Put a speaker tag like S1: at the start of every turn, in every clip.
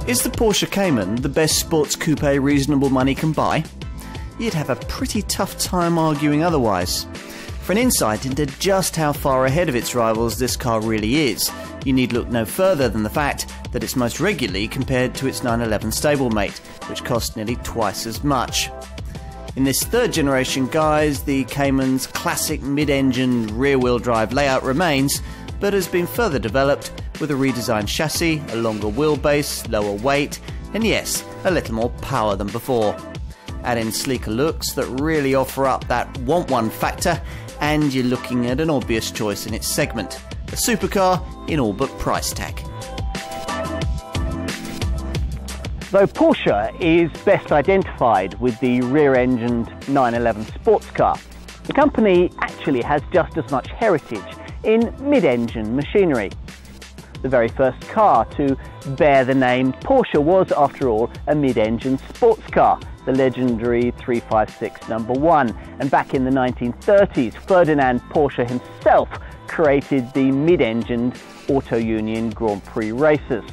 S1: Is the Porsche Cayman the best sports coupe reasonable money can buy? You'd have a pretty tough time arguing otherwise. For an insight into just how far ahead of its rivals this car really is, you need look no further than the fact that it's most regularly compared to its 911 stablemate, which cost nearly twice as much. In this third generation guise, the Cayman's classic mid-engine rear-wheel drive layout remains, but has been further developed with a redesigned chassis, a longer wheelbase, lower weight, and yes, a little more power than before. Add in sleeker looks that really offer up that want one factor, and you're looking at an obvious choice in its segment, a supercar in all but price tag.
S2: Though Porsche is best identified with the rear-engined 911 sports car, the company actually has just as much heritage in mid-engine machinery. The very first car to bear the name Porsche was, after all, a mid-engine sports car, the legendary 356 No. 1. And back in the 1930s, Ferdinand Porsche himself created the mid-engined Auto Union Grand Prix races.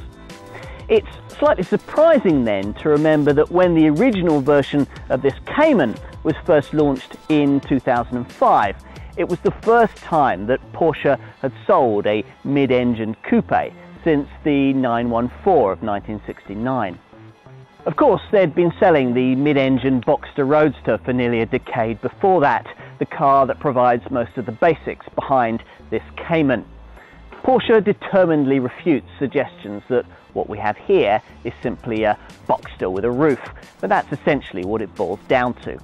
S2: It's slightly surprising then to remember that when the original version of this Cayman was first launched in 2005, it was the first time that Porsche had sold a mid-engine coupe since the 914 of 1969. Of course, they'd been selling the mid-engine Boxster Roadster for nearly a decade before that, the car that provides most of the basics behind this Cayman. Porsche determinedly refutes suggestions that what we have here is simply a Boxster with a roof, but that's essentially what it boils down to.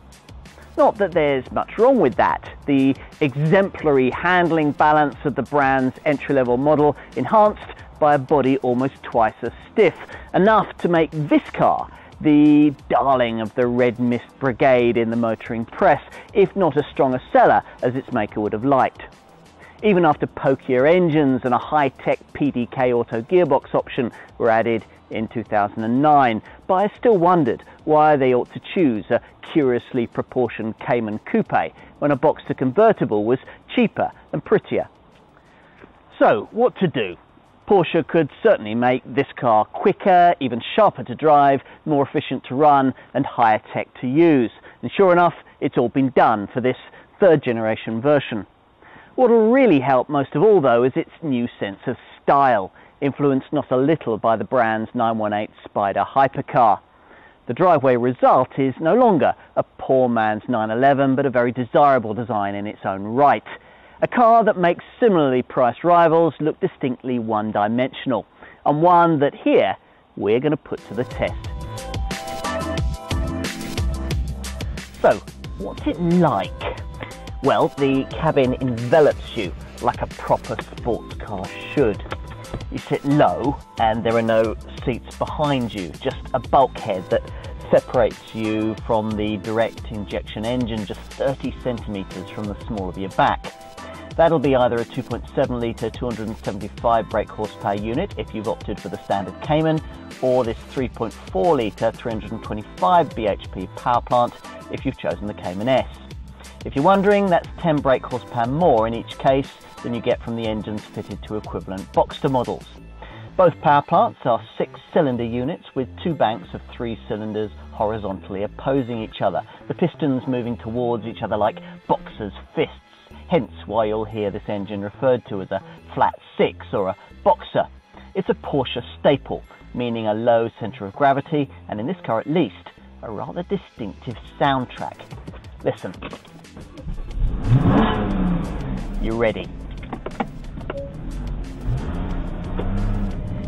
S2: Not that there's much wrong with that. The exemplary handling balance of the brand's entry-level model, enhanced by a body almost twice as stiff, enough to make this car the darling of the Red Mist Brigade in the motoring press, if not as strong a seller as its maker would have liked. Even after pokier engines and a high-tech PDK auto gearbox option were added in 2009, buyers still wondered why they ought to choose a curiously proportioned Cayman coupe when a Boxster convertible was cheaper and prettier. So, what to do? Porsche could certainly make this car quicker, even sharper to drive, more efficient to run, and higher tech to use. And sure enough, it's all been done for this third generation version. What will really help most of all, though, is its new sense of style, influenced not a little by the brand's 918 Spider hypercar. The driveway result is no longer a poor man's 911, but a very desirable design in its own right. A car that makes similarly priced rivals look distinctly one-dimensional, and one that here we're going to put to the test. So, what's it like? Well, the cabin envelops you like a proper sports car should. You sit low and there are no seats behind you, just a bulkhead that separates you from the direct injection engine just 30 centimetres from the small of your back. That'll be either a 2.7 litre 275 brake horsepower unit if you've opted for the standard Cayman, or this 3.4 litre 325 bhp power plant if you've chosen the Cayman S. If you're wondering, that's 10 brake horsepower more in each case than you get from the engines fitted to equivalent Boxster models. Both power plants are 6-cylinder units with 2 banks of 3 cylinders horizontally opposing each other, the pistons moving towards each other like boxers' fists, hence why you'll hear this engine referred to as a flat 6 or a boxer. It's a Porsche staple, meaning a low centre of gravity, and in this car at least, a rather distinctive soundtrack. Listen. You ready?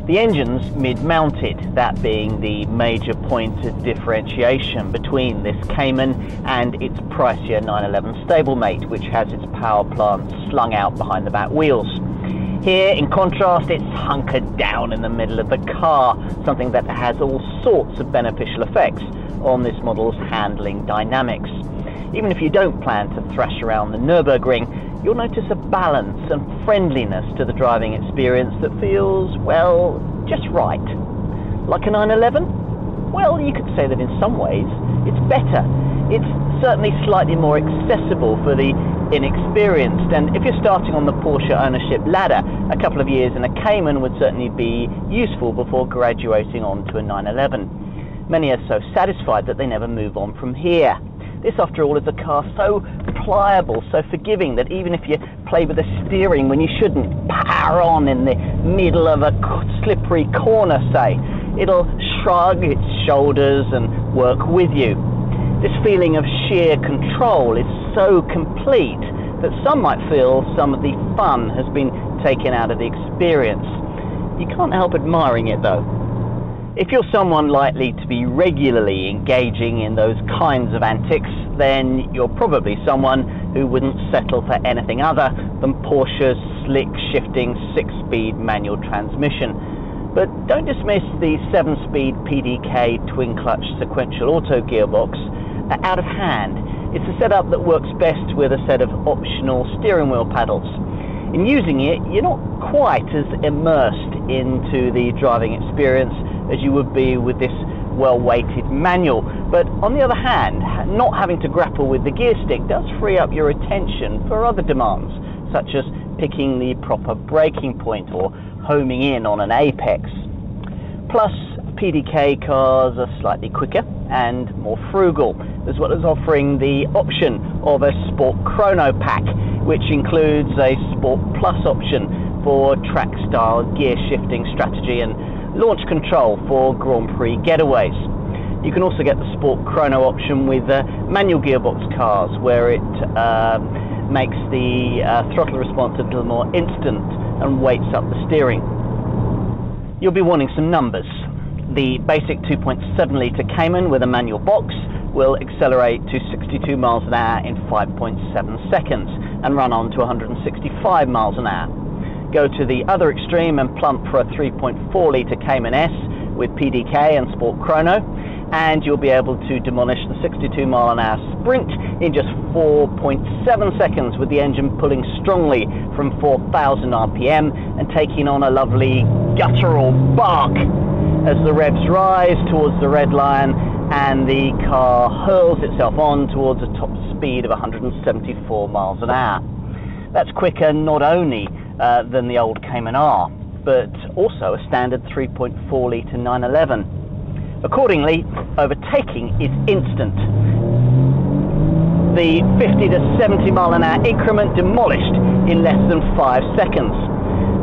S2: The engine's mid-mounted, that being the major point of differentiation between this Cayman and its pricier 911 stablemate, which has its power plant slung out behind the back wheels. Here, in contrast, it's hunkered down in the middle of the car, something that has all sorts of beneficial effects on this model's handling dynamics. Even if you don't plan to thrash around the Nürburgring, you'll notice a balance and friendliness to the driving experience that feels, well, just right. Like a 911? Well, you could say that in some ways it's better. It's certainly slightly more accessible for the inexperienced, and if you're starting on the Porsche ownership ladder, a couple of years in a Cayman would certainly be useful before graduating on to a 911. Many are so satisfied that they never move on from here. This, after all, is a car so pliable, so forgiving, that even if you play with the steering when you shouldn't, power on in the middle of a slippery corner, say, it'll shrug its shoulders and work with you. This feeling of sheer control is so complete that some might feel some of the fun has been taken out of the experience. You can't help admiring it, though. If you're someone likely to be regularly engaging in those kinds of antics, then you're probably someone who wouldn't settle for anything other than Porsche's slick shifting 6-speed manual transmission. But don't dismiss the 7-speed PDK twin-clutch sequential auto gearbox. Out of hand, it's a setup that works best with a set of optional steering wheel paddles. In using it, you're not quite as immersed into the driving experience as you would be with this well-weighted manual, but on the other hand, not having to grapple with the gear stick does free up your attention for other demands, such as picking the proper braking point or homing in on an apex. Plus, PDK cars are slightly quicker and more frugal, as well as offering the option of a Sport Chrono pack, which includes a Sport Plus option for track-style gear shifting strategy and launch control for Grand Prix getaways. You can also get the Sport Chrono option with manual gearbox cars, where it makes the throttle response a little more instant and weights up the steering. You'll be wanting some numbers. The basic 2.7 litre Cayman with a manual box will accelerate to 62 miles an hour in 5.7 seconds and run on to 165 miles an hour. Go to the other extreme and plump for a 3.4 litre Cayman S with PDK and Sport Chrono, and you'll be able to demolish the 62 mile an hour sprint in just 4.7 seconds, with the engine pulling strongly from 4,000 RPM and taking on a lovely guttural bark as the revs rise towards the red line and the car hurls itself on towards a top speed of 174 miles an hour. That's quicker not only than the old Cayman R, but also a standard 3.4 litre 911. Accordingly, overtaking is instant. The 50 to 70 mile an hour increment demolished in less than 5 seconds.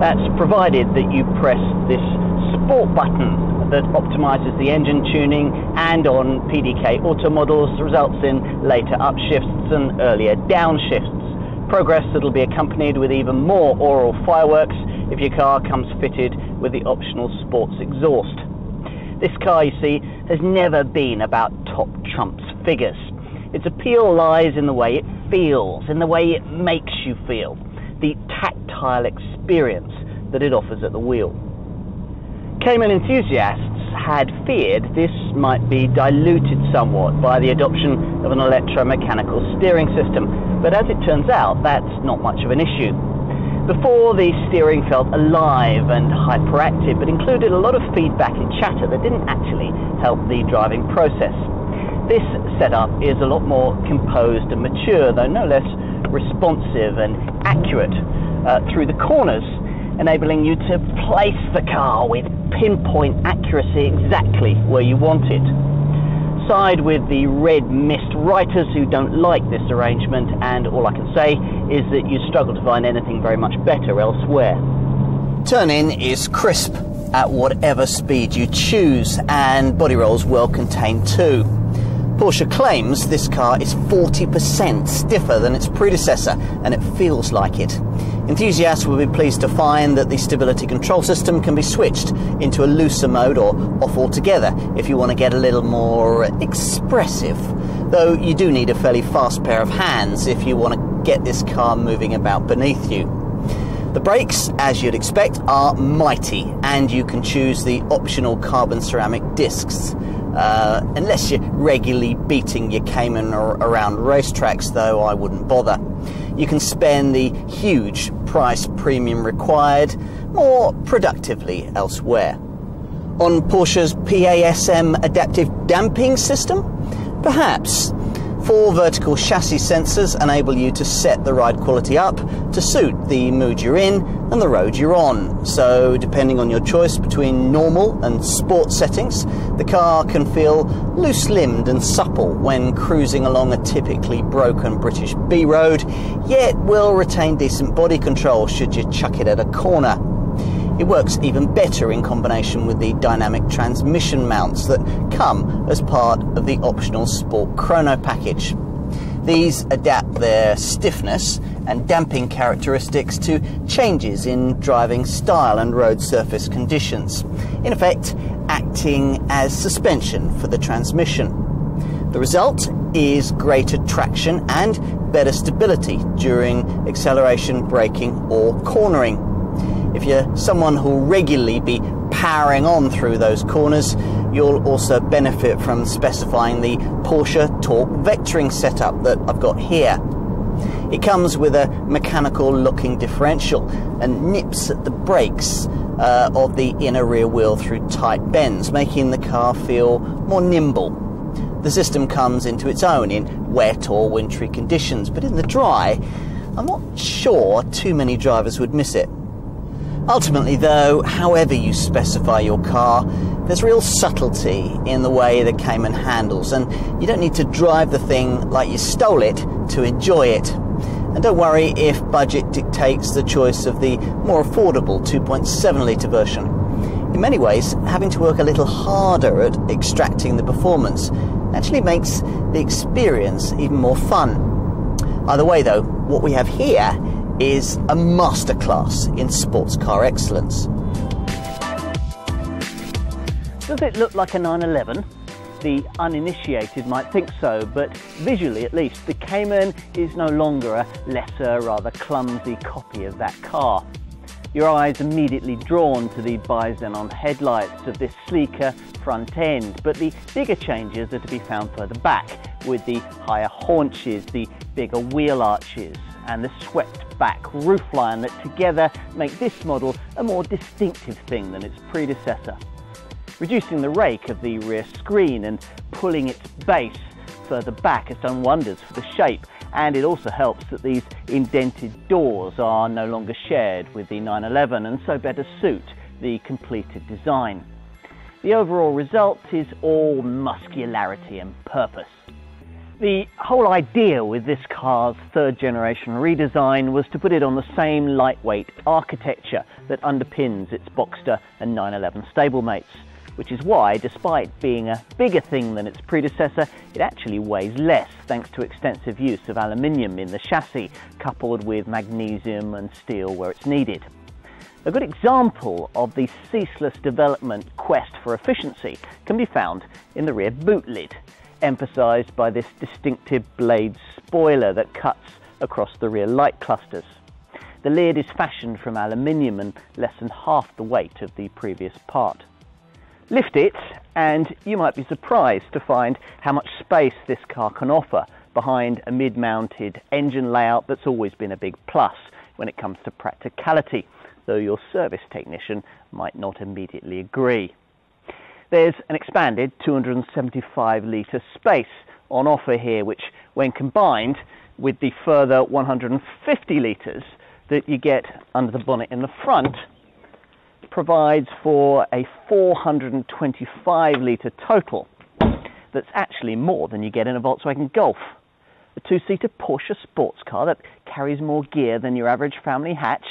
S2: That's provided that you press this Sport button that optimizes the engine tuning, and on PDK auto models results in later upshifts and earlier downshifts. Progress that'll be accompanied with even more aural fireworks if your car comes fitted with the optional sports exhaust. This car, you see, has never been about top trumps figures. Its appeal lies in the way it feels, in the way it makes you feel, the tactile experience that it offers at the wheel. Cayman enthusiasts had feared this might be diluted somewhat by the adoption of an electromechanical steering system, but as it turns out, that's not much of an issue. Before, the steering felt alive and hyperactive, but included a lot of feedback and chatter that didn't actually help the driving process. This setup is a lot more composed and mature, though no less responsive and accurate through the corners, enabling you to place the car with pinpoint accuracy exactly where you want it. Side with the red mist writers who don't like this arrangement, and all I can say is that you struggle to find anything very much better elsewhere.
S1: Turn-in is crisp at whatever speed you choose, and body rolls well contained too. Porsche claims this car is 40% stiffer than its predecessor, and it feels like it. Enthusiasts will be pleased to find that the stability control system can be switched into a looser mode or off altogether if you want to get a little more expressive, though you do need a fairly fast pair of hands if you want to get this car moving about beneath you. The brakes, as you'd expect, are mighty, and you can choose the optional carbon ceramic discs. Unless you're regularly beating your Cayman around racetracks, though, I wouldn't bother. You can spend the huge price premium required more productively elsewhere. On Porsche's PASM adaptive damping system? Perhaps. 4 vertical chassis sensors enable you to set the ride quality up to suit the mood you're in and the road you're on. So depending on your choice between normal and sport settings, the car can feel loose-limbed and supple when cruising along a typically broken British B road, yet will retain decent body control should you chuck it at a corner. It works even better in combination with the dynamic transmission mounts that come as part of the optional Sport Chrono package. These adapt their stiffness and damping characteristics to changes in driving style and road surface conditions, in effect acting as suspension for the transmission. The result is greater traction and better stability during acceleration, braking or cornering. If you're someone who'll regularly be powering on through those corners, you'll also benefit from specifying the Porsche torque vectoring setup that I've got here. It comes with a mechanical looking differential and nips at the brakes of the inner rear wheel through tight bends, making the car feel more nimble. The system comes into its own in wet or wintry conditions, but in the dry, I'm not sure too many drivers would miss it. Ultimately though, however you specify your car, there's real subtlety in the way the Cayman handles, and you don't need to drive the thing like you stole it to enjoy it. And don't worry if budget dictates the choice of the more affordable 2.7 litre version. In many ways, having to work a little harder at extracting the performance actually makes the experience even more fun. Either way though, what we have here is a masterclass in sports car excellence.
S2: Does it look like a 911? The uninitiated might think so, but visually at least, the Cayman is no longer a lesser, rather clumsy copy of that car. Your eye's immediately drawn to the bi-xenon headlights of this sleeker front end, but the bigger changes are to be found further back, with the higher haunches, the bigger wheel arches, and the swept back roofline that together make this model a more distinctive thing than its predecessor. Reducing the rake of the rear screen and pulling its base further back has done wonders for the shape, and it also helps that these indented doors are no longer shared with the 911 and so better suit the completed design. The overall result is all muscularity and purpose. The whole idea with this car's third generation redesign was to put it on the same lightweight architecture that underpins its Boxster and 911 stablemates, which is why, despite being a bigger thing than its predecessor, it actually weighs less thanks to extensive use of aluminium in the chassis, coupled with magnesium and steel where it's needed. A good example of the ceaseless development quest for efficiency can be found in the rear boot lid, emphasised by this distinctive blade spoiler that cuts across the rear light clusters. The lid is fashioned from aluminium and less than half the weight of the previous part. Lift it and you might be surprised to find how much space this car can offer behind a mid-mounted engine layout that's always been a big plus when it comes to practicality, though your service technician might not immediately agree. There's an expanded 275 litre space on offer here, which when combined with the further 150 litres that you get under the bonnet in the front, provides for a 425 litre total. That's actually more than you get in a Volkswagen Golf, a two-seater Porsche sports car that carries more gear than your average family hatch.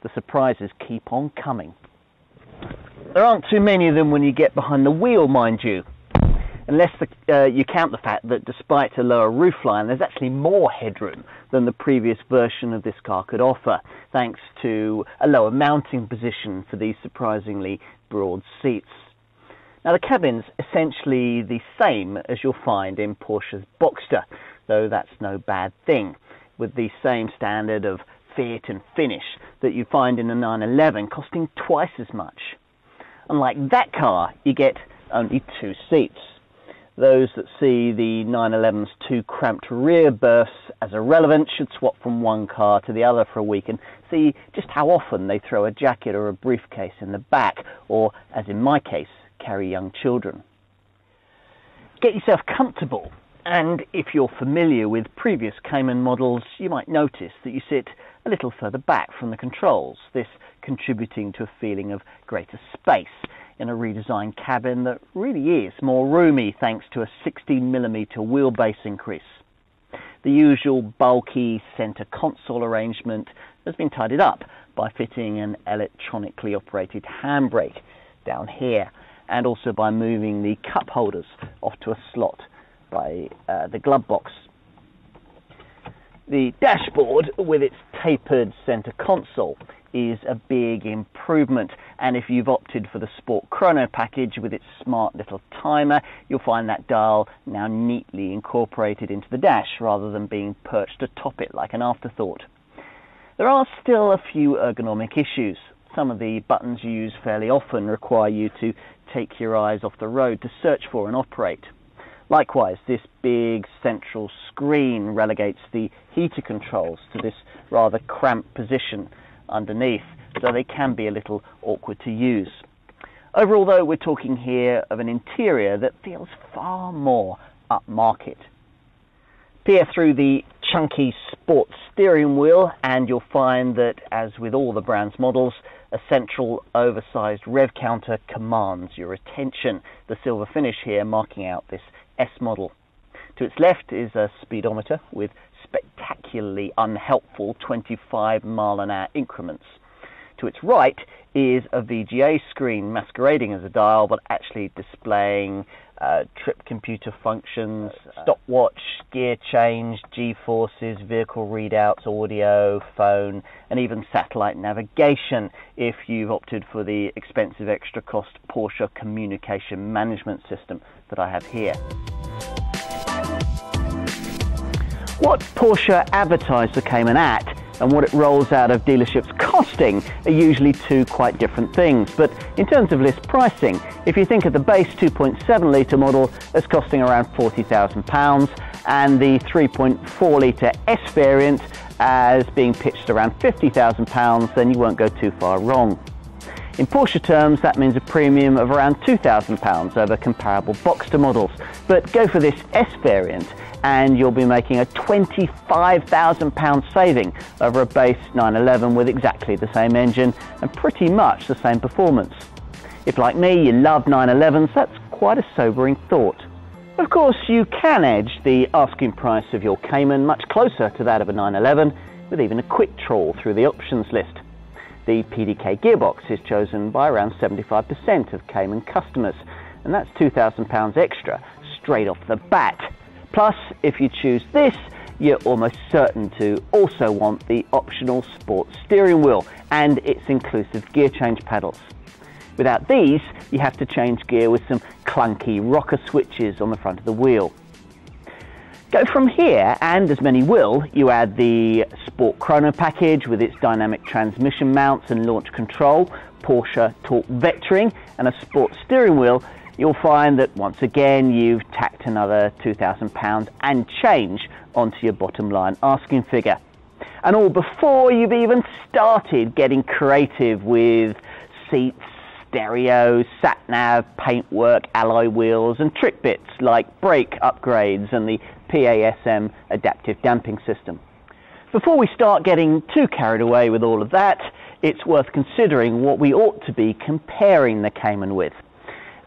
S2: The surprises keep on coming. There aren't too many of them when you get behind the wheel, mind you, unless you count the fact that despite a lower roofline, there's actually more headroom than the previous version of this car could offer, thanks to a lower mounting position for these surprisingly broad seats. Now the cabin's essentially the same as you'll find in Porsche's Boxster, though that's no bad thing, with the same standard of fit and finish that you find in a 911, costing twice as much. Unlike that car, you get only two seats. Those that see the 911's two cramped rear berths as irrelevant should swap from one car to the other for a week and see just how often they throw a jacket or a briefcase in the back, or, as in my case, carry young children. Get yourself comfortable And if you're familiar with previous Cayman models, you might notice that you sit a little further back from the controls, this contributing to a feeling of greater space in a redesigned cabin that really is more roomy thanks to a 16mm wheelbase increase. The usual bulky centre console arrangement has been tidied up by fitting an electronically operated handbrake down here, and also by moving the cup holders off to a slot by the glove box. The dashboard with its tapered centre console is a big improvement, and if you've opted for the Sport Chrono package with its smart little timer, you'll find that dial now neatly incorporated into the dash rather than being perched atop it like an afterthought. There are still a few ergonomic issues. Some of the buttons you use fairly often require you to take your eyes off the road to search for and operate. Likewise, this big central screen relegates the heater controls to this rather cramped position underneath, so they can be a little awkward to use. Overall, though, we're talking here of an interior that feels far more upmarket. Peer through the chunky sport steering wheel and you'll find that, as with all the brand's models, a central oversized rev counter commands your attention, the silver finish here marking out this S model. To its left is a speedometer with spectacularly unhelpful 25-mile-an-hour increments. To its right is a VGA screen masquerading as a dial but actually displaying trip computer functions, stopwatch, gear change, G-forces, vehicle readouts, audio, phone, and even satellite navigation if you've opted for the expensive extra cost Porsche communication management system that I have here. What Porsche advertised the Cayman at and what it rolls out of dealerships costing are usually two quite different things. But in terms of list pricing, if you think of the base 2.7 litre model as costing around £40,000 and the 3.4 litre S variant as being pitched around £50,000, then you won't go too far wrong. In Porsche terms, that means a premium of around £2,000 over comparable Boxster models. But go for this S variant and you'll be making a £25,000 saving over a base 911 with exactly the same engine and pretty much the same performance. If, like me, you love 911s, that's quite a sobering thought. Of course, you can edge the asking price of your Cayman much closer to that of a 911 with even a quick trawl through the options list. The PDK gearbox is chosen by around 75% of Cayman customers, and that's £2,000 extra straight off the bat. Plus, if you choose this, you're almost certain to also want the optional sport steering wheel and its inclusive gear change pedals. Without these, you have to change gear with some clunky rocker switches on the front of the wheel. Go from here, and as many will, you add the Sport Chrono package with its dynamic transmission mounts and launch control, Porsche torque vectoring, and a sport steering wheel, you'll find that once again you've tacked another £2,000 and change onto your bottom line asking figure. And all before you've even started getting creative with seats, stereo, sat-nav, paintwork, alloy wheels and trick bits like brake upgrades and the PASM adaptive damping system. Before we start getting too carried away with all of that, it's worth considering what we ought to be comparing the Cayman with.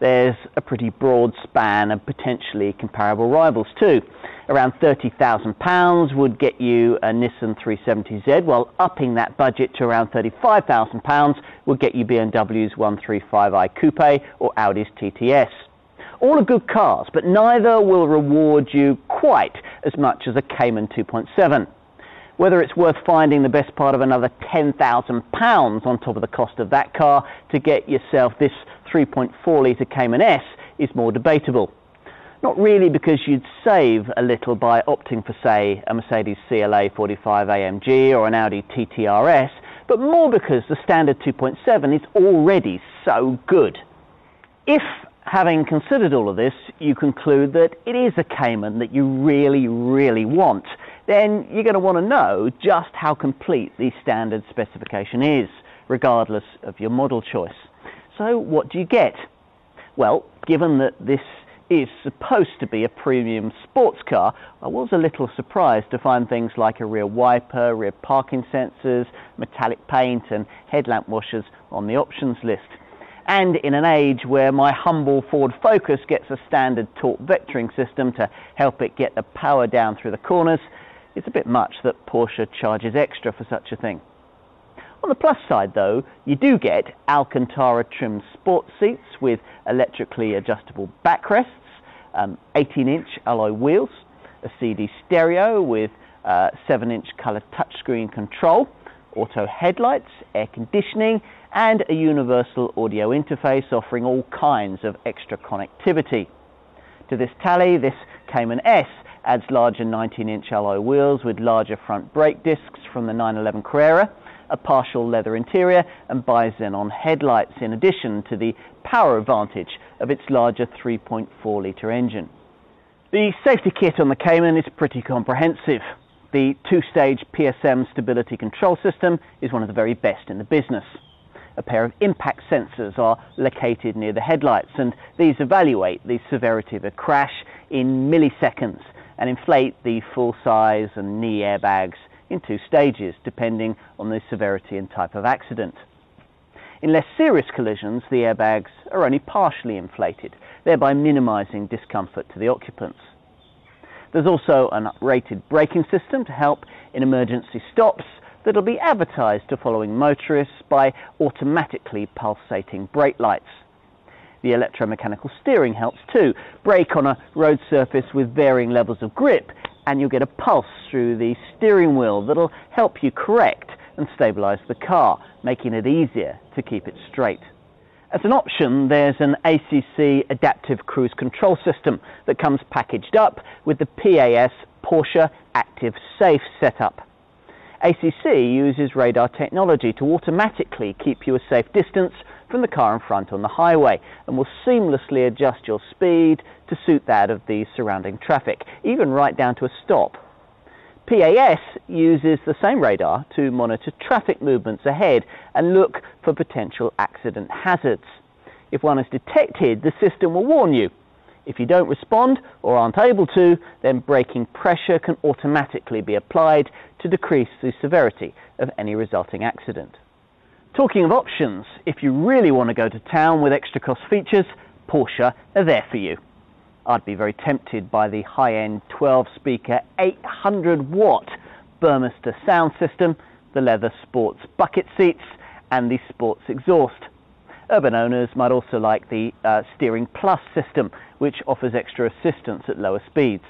S2: There's a pretty broad span of potentially comparable rivals too. Around £30,000 would get you a Nissan 370Z, while upping that budget to around £35,000 would get you BMW's 135i Coupe or Audi's TTS. All are good cars, but neither will reward you quite as much as a Cayman 2.7. Whether it's worth finding the best part of another £10,000 on top of the cost of that car to get yourself this 3.4 litre Cayman S is more debatable. Not really because you'd save a little by opting for, say, a Mercedes CLA 45 AMG or an Audi TTRS, but more because the standard 2.7 is already so good. If, having considered all of this, you conclude that it is a Cayman that you really want, then you're going to want to know just how complete the standard specification is, regardless of your model choice. So what do you get? Well, given that this is supposed to be a premium sports car, I was a little surprised to find things like a rear wiper, rear parking sensors, metallic paint and headlamp washers on the options list. And in an age where my humble Ford Focus gets a standard torque vectoring system to help it get the power down through the corners, it's a bit much that Porsche charges extra for such a thing. On the plus side though, you do get Alcantara trimmed sports seats with electrically adjustable backrests, 18-inch alloy wheels, a CD stereo with 7-inch colour touchscreen control, auto headlights, air conditioning and a universal audio interface offering all kinds of extra connectivity. To this tally, this Cayman S adds larger 19-inch alloy wheels with larger front brake discs from the 911 Carrera, a partial leather interior and bi-xenon headlights in addition to the power advantage of its larger 3.4 litre engine. The safety kit on the Cayman is pretty comprehensive. The two-stage PSM stability control system is one of the very best in the business. A pair of impact sensors are located near the headlights and these evaluate the severity of a crash in milliseconds and inflate the full size and knee airbags in 2 stages depending on the severity and type of accident. In less serious collisions, the airbags are only partially inflated, thereby minimising discomfort to the occupants. There's also an uprated braking system to help in emergency stops that'll be advertised to following motorists by automatically pulsating brake lights. The electromechanical steering helps too. Brake on a road surface with varying levels of grip and you'll get a pulse through the steering wheel that'll help you correct and stabilise the car, making it easier to keep it straight. As an option, there's an ACC adaptive cruise control system that comes packaged up with the PAS Porsche Active Safe setup. ACC uses radar technology to automatically keep you a safe distance from the car in front on the highway and will seamlessly adjust your speed to suit that of the surrounding traffic, even right down to a stop. PAS uses the same radar to monitor traffic movements ahead and look for potential accident hazards. If one is detected, the system will warn you. If you don't respond or aren't able to, then braking pressure can automatically be applied to decrease the severity of any resulting accident. Talking of options, if you really want to go to town with extra cost features, Porsche are there for you. I'd be very tempted by the high-end 12-speaker 800-watt Burmester sound system, the leather sports bucket seats and the sports exhaust. Urban owners might also like the Steering Plus system, which offers extra assistance at lower speeds.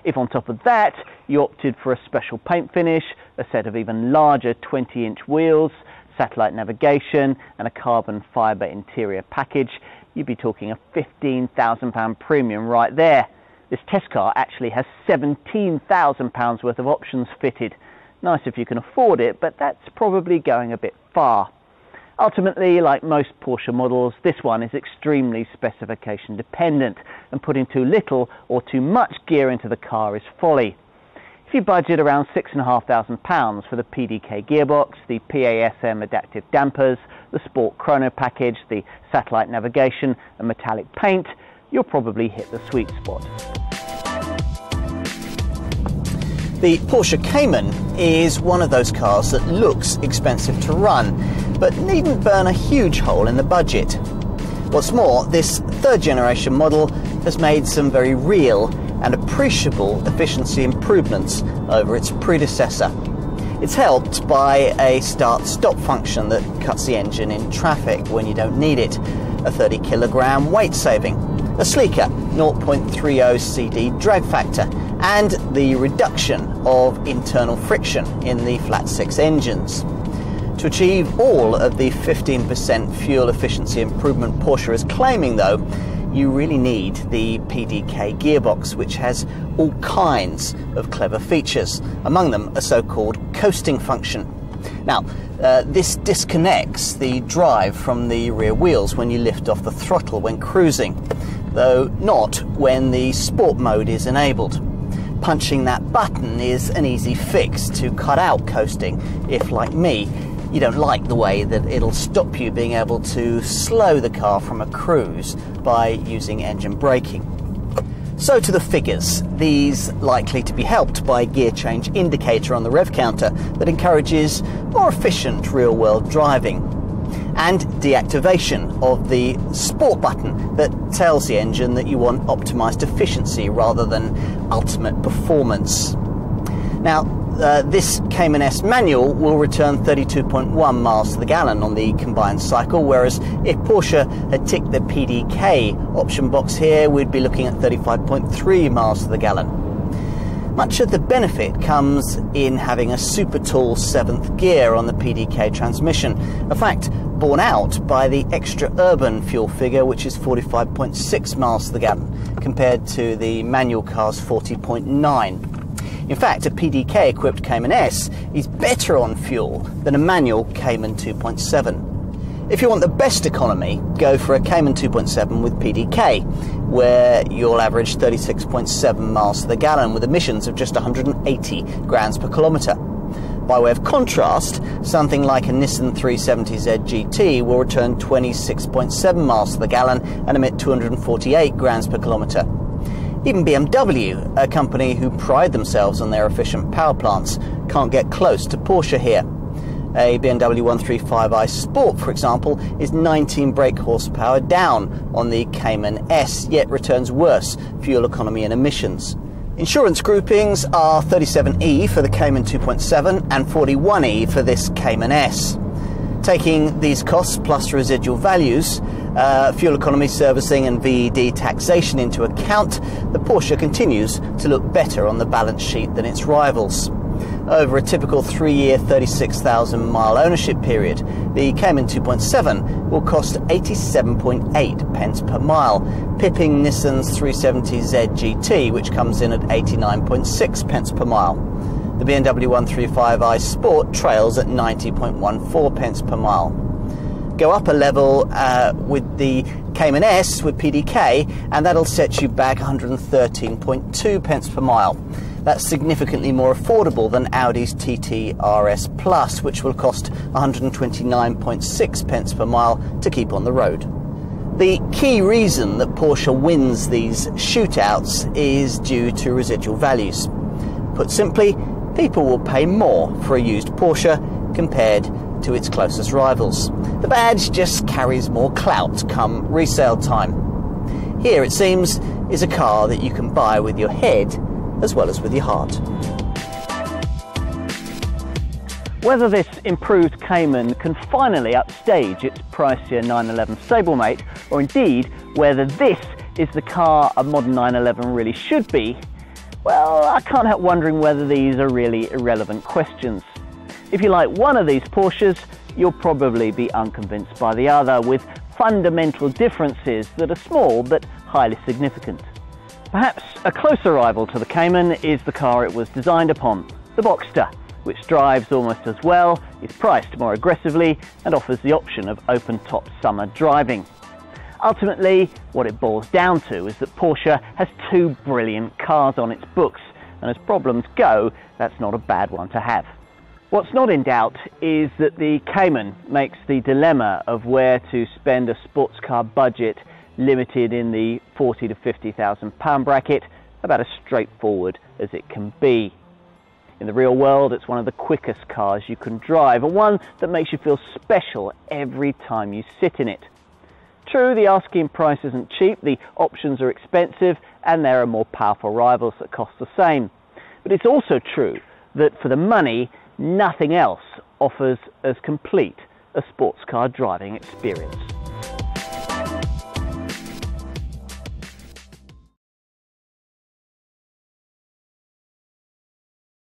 S2: If on top of that you opted for a special paint finish, a set of even larger 20-inch wheels, satellite navigation and a carbon fibre interior package, you'd be talking a £15,000 premium right there. This test car actually has £17,000 worth of options fitted. Nice if you can afford it, but that's probably going a bit far. Ultimately, like most Porsche models, this one is extremely specification dependent, and putting too little or too much gear into the car is folly. If you budget around £6,500 for the PDK gearbox, the PASM adaptive dampers, the Sport Chrono package, the satellite navigation and metallic paint, you'll probably hit the sweet spot.
S1: The Porsche Cayman is one of those cars that looks expensive to run, but needn't burn a huge hole in the budget. What's more, this third generation model has made some very real and appreciable efficiency improvements over its predecessor. It's helped by a start-stop function that cuts the engine in traffic when you don't need it, a 30 kilogram weight saving, a sleeker 0.30 CD drag factor, and the reduction of internal friction in the flat six engines. To achieve all of the 15% fuel efficiency improvement Porsche is claiming though, you really need the PDK gearbox, which has all kinds of clever features, among them a so-called coasting function. Now, this disconnects the drive from the rear wheels when you lift off the throttle when cruising, though not when the sport mode is enabled. Punching that button is an easy fix to cut out coasting if, like me, you don't like the way that it'll stop you being able to slow the car from a cruise by using engine braking. So to the figures, these likely to be helped by a gear change indicator on the rev counter that encourages more efficient real-world driving, and deactivation of the sport button that tells the engine that you want optimized efficiency rather than ultimate performance. Now, this Cayman S manual will return 32.1 miles to the gallon on the combined cycle, whereas if Porsche had ticked the PDK option box here, we'd be looking at 35.3 miles to the gallon. Much of the benefit comes in having a super tall 7th gear on the PDK transmission, a fact borne out by the extra urban fuel figure, which is 45.6 miles to the gallon, compared to the manual car's 40.9. In fact, a PDK-equipped Cayman S is better on fuel than a manual Cayman 2.7. If you want the best economy, go for a Cayman 2.7 with PDK, where you'll average 36.7 miles to the gallon with emissions of just 180 grams per kilometre. By way of contrast, something like a Nissan 370Z GT will return 26.7 miles to the gallon and emit 248 grams per kilometre. Even BMW, a company who pride themselves on their efficient power plants, can't get close to Porsche here. A BMW 135i Sport, for example, is 19 brake horsepower down on the Cayman S, yet returns worse fuel economy and emissions. Insurance groupings are 37E for the Cayman 2.7 and 41E for this Cayman S. Taking these costs plus residual values, fuel economy, servicing and VED taxation into account, the Porsche continues to look better on the balance sheet than its rivals. Over a typical 3-year, 36,000 mile ownership period, the Cayman 2.7 will cost 87.8 pence per mile, pipping Nissan's 370Z GT, which comes in at 89.6 pence per mile. The BMW 135i Sport trails at 90.14 pence per mile. Go up a level with the Cayman S with PDK, and that'll set you back 113.2 pence per mile. That's significantly more affordable than Audi's TT RS Plus, which will cost 129.6 pence per mile to keep on the road. The key reason that Porsche wins these shootouts is due to residual values. Put simply, people will pay more for a used Porsche compared to its closest rivals. The badge just carries more clout come resale time. Here, it seems, is a car that you can buy with your head as well as with your heart.
S2: Whether this improved Cayman can finally upstage its pricier 911 stablemate, or indeed whether this is the car a modern 911 really should be, well, I can't help wondering whether these are really irrelevant questions. If you like one of these Porsches, you'll probably be unconvinced by the other, with fundamental differences that are small but highly significant. Perhaps a closer rival to the Cayman is the car it was designed upon, the Boxster, which drives almost as well, is priced more aggressively, and offers the option of open-top summer driving. Ultimately, what it boils down to is that Porsche has two brilliant cars on its books, and as problems go, that's not a bad one to have. What's not in doubt is that the Cayman makes the dilemma of where to spend a sports car budget limited in the £40,000 to £50,000 bracket about as straightforward as it can be. In the real world, it's one of the quickest cars you can drive, and one that makes you feel special every time you sit in it. True, the asking price isn't cheap, the options are expensive, and there are more powerful rivals that cost the same. But it's also true that for the money, nothing else offers as complete a sports car driving experience.